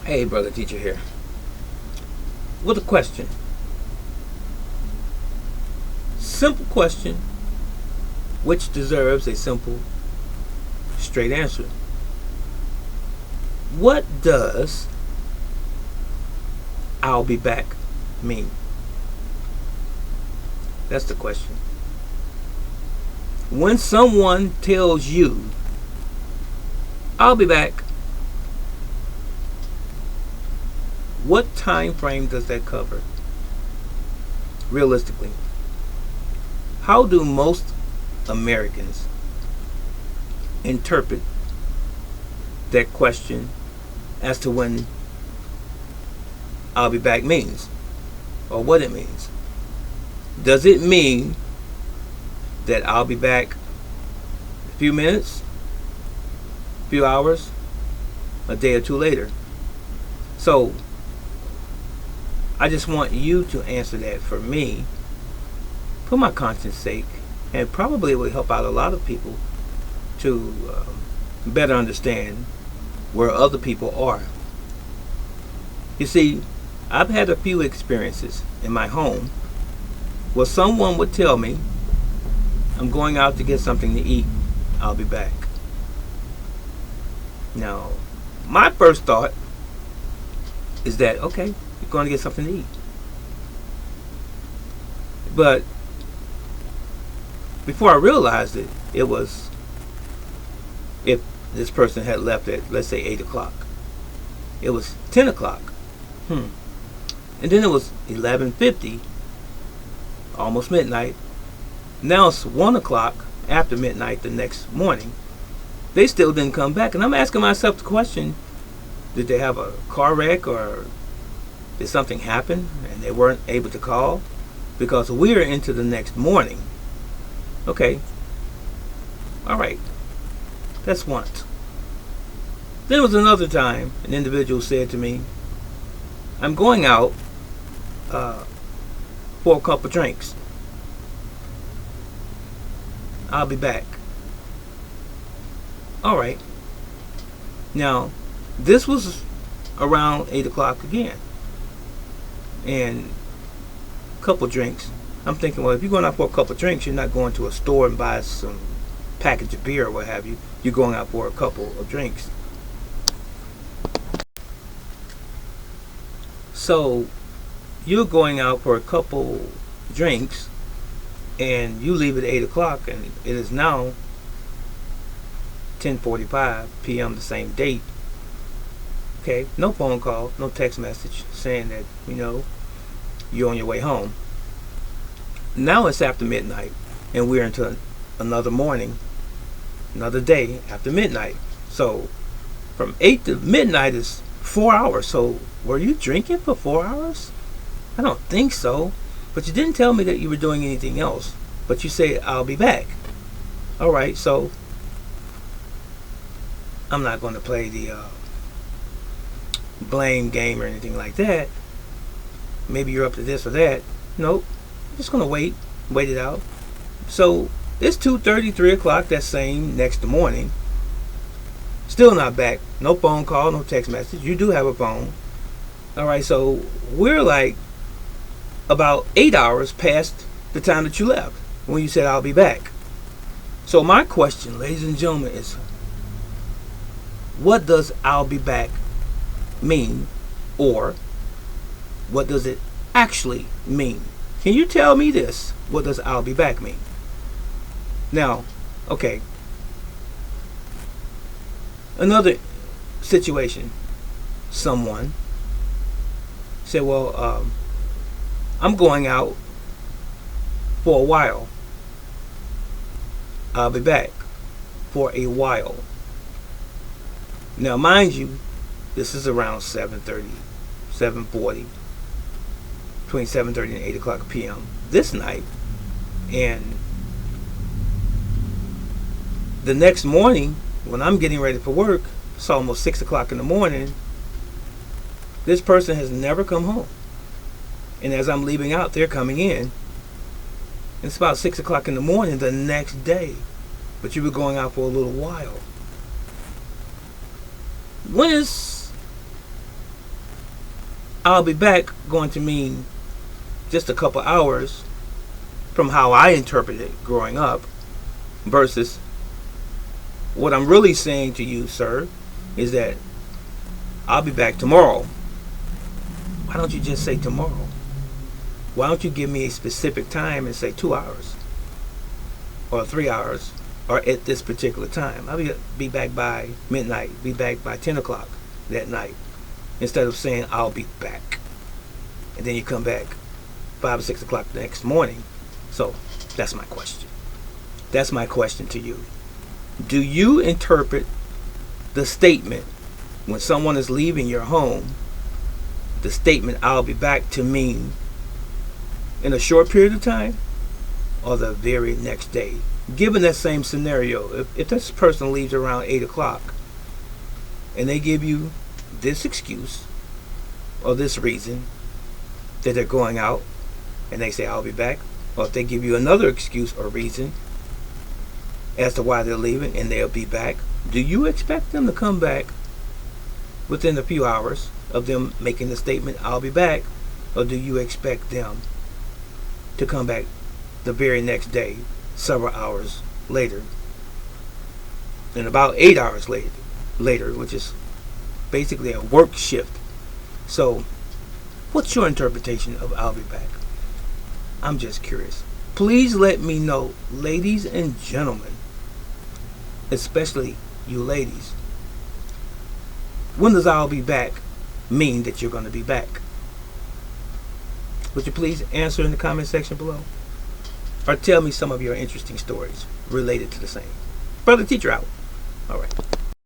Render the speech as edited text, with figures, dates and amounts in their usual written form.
Hey, brother teacher here. With a question. Simple question, which deserves a simple, straight answer. What does "I'll be back" mean? That's the question. When someone tells you, "I'll be back," what time frame does that cover? Realistically, how do most Americans interpret that question as to when "I'll be back" means, or what it means? Does it mean that I'll be back a few minutes, a few hours, a day or two later? So I just want you to answer that for me, for my conscience sake, and probably it will help out a lot of people to better understand where other people are. You see, I've had a few experiences in my home where someone would tell me, "I'm going out to get something to eat. I'll be back." Now, my first thought is that, okay, you're going to get something to eat. But before I realized it, it was if this person had left at, let's say, 8 o'clock. It was 10 o'clock. And then it was 11:50, almost midnight. Now it's 1 o'clock after midnight the next morning. They still didn't come back. And I'm asking myself the question, did they have a car wreck or did something happen and they weren't able to call? Because we're into the next morning. Okay. All right. That's once. Then was another time an individual said to me, "I'm going out for a couple drinks. I'll be back." All right. Now, this was around 8 o'clock again. And a couple drinks. I'm thinking, well, if you're going out for a couple drinks, you're not going to a store and buy some package of beer or what have you. You're going out for a couple of drinks. So you're going out for a couple drinks and you leave at 8 o'clock and it is now 10:45 p.m. the same date. Okay, no phone call, no text message saying that, you're on your way home. Now it's after midnight and we're into another morning, another day after midnight. So from 8 to midnight is 4 hours. So were you drinking for 4 hours? I don't think so. But you didn't tell me that you were doing anything else. But you say, "I'll be back." All right, so I'm not going to play the blame game or anything like that. Maybe you're up to this or that. Nope. I'm just going to wait it out. So it's 2:30, 3 o'clock that same next morning. Still not back. No phone call, no text message. You do have a phone. All right, so we're like about 8 hours past the time that you left when you said, "I'll be back." So my question, ladies and gentlemen, is what does "I'll be back" mean, or what does it actually mean? Can you tell me this? What does "I'll be back" mean? Now, okay. Another situation. Someone said, "Well, I'm going out for a while. I'll be back for a while." Now, mind you, this is around 7:30, 7:40, between 7:30 and 8 o'clock p.m. this night. And the next morning, when I'm getting ready for work, it's almost 6 o'clock in the morning. This person has never come home. And as I'm leaving out, they're coming in. It's about 6 o'clock in the morning the next day. But you were going out for a little while. When is I'll be back going to mean just a couple hours from how I interpreted it growing up, versus what I'm really saying to you, sir, is that I'll be back tomorrow. Why don't you just say tomorrow? Why don't you give me a specific time and say 2 hours or 3 hours or at this particular time? I'll be back by midnight, be back by 10 o'clock that night, instead of saying I'll be back. And then you come back 5 or 6 o'clock the next morning. So that's my question. That's my question to you. Do you interpret the statement when someone is leaving your home, the statement I'll be back, to mean in a short period of time or the very next day? Given that same scenario, if this person leaves around 8 o'clock and they give you this excuse or this reason that they're going out and they say I'll be back, or if they give you another excuse or reason as to why they're leaving and they'll be back, do you expect them to come back within a few hours of them making the statement I'll be back, or do you expect them to come back the very next day, several hours later, and about 8 hours later, which is basically a work shift? So what's your interpretation of I'll be back? I'm just curious. Please let me know, ladies and gentlemen, especially you ladies. When does I'll be back mean that you're going to be back? Would you please answer in the comment section below? Or tell me some of your interesting stories related to the same. Brother Teacher out. All right.